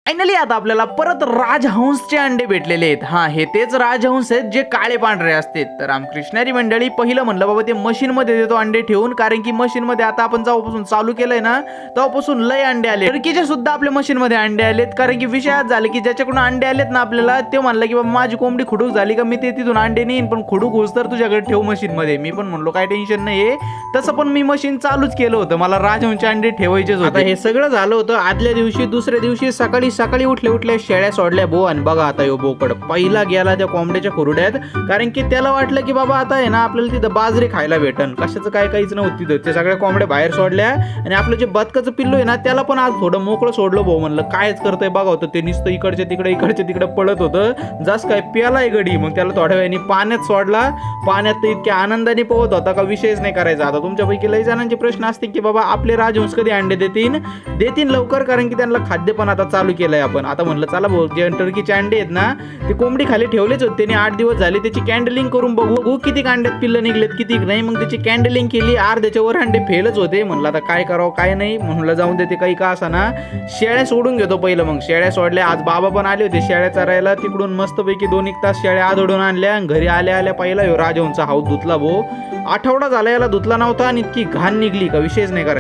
Finally आता आपल्याला परत राजहंसचे अंडे भेटलेले आहेत. हा, हे तेच राजहंस आहेत जे काळे पांढरे असतात. तर रामकृष्णारी मंडळी, पहिलं म्हणलं बाबा ते मशीन मध्ये देतो अंडे ठेवून, कारण की मशीन मध्ये आता आपण जेव्हापासून चालू केलंय ना तेव्हापासून लय अंडे आले. टर्कीचे सुद्धा आपल्या मशीन मध्ये अंडे आलेत, कारण की विषयात झाले की ज्याच्याकडून अंडे आलेत ना आपल्याला, ते म्हणलं की बाबा माझी कोंबडी खुडूक झाली का मी ते तिथून अंडे नेईन, पण खुडूक होस तर तुझ्याकडे ठेव मशीन मध्ये. मी पण म्हणलो काय टेन्शन नाही, तसं पण मी मशीन चालूच केलं होतं, मला राजहंसचे अंडे ठेवायचेच होते. आता हे सगळं झालं होतं आदल्या दिवशी. दुसऱ्या दिवशी सकाळी उठल्या शेळ्या सोडल्या भो, आणि बघा आता यो बोकड पहिला गेला त्या कोंबड्याच्या खुरड्यात, कारण की त्याला वाटलं की बाबा आता आहे ना आपल्याला तिथं बाजरी खायला भेटन. कशाचं काहीच नव्हतं तिथं. ते सगळ्या कोंबड्या बाहेर सोडल्या, आणि आपलं जे बदकाचं पिल्लू आहे ना त्याला पण आज थोडं मोकळं सोडलं भाऊ. म्हणलं कायच करतंय बघा होतं, ते नुसतं इकडच्या तिकडे पळत होतं, जस काय प्यालाय गडी. मग त्याला थोड्या वेळाने पाण्यात सोडला. पाण्यात तर इतक्या आनंदाने पोहत होता का विषयच नाही करायचा. आता तुमच्यापैकी लई जणांचे प्रश्न असतील की बाबा आपले राजहंस कधी अंडे देतील लवकर, कारण की त्यांना खाद्य पण आता चालू केलंय आपण. आता म्हणलं चला भाऊ, जे टर्कीचे अंडे आहेत ना ते कोंबडी खाली ठेवलेच होते, त्याने 8 दिवस झाले, त्याची कॅन्डलिंग करून बघू किती अंड्यात पिल्लं निघलेत किती नाही. मग त्याची कॅन्डलिंग केली, अर्ध्याच्या वर अंडे फेलच होते. म्हणलं आता काय करावं काय नाही, म्हणलं जाऊन देते काही का असा ना, शेळ्या सोडून घेतो पहिलं. मग शेळ्या सोडल्या. आज बाबा पण आले होते शेळ्या चरायला, तिकडून मस्तपैकी 2-1 तास शेळ्या आदळून आणल्या. घरी आल्या पहिला राजहंसचा हाऊस धुतला भाऊ. आठवडा झाला याला धुतला नव्हता, आणि इतकी घाण निघली का विषयच नाही करायचा.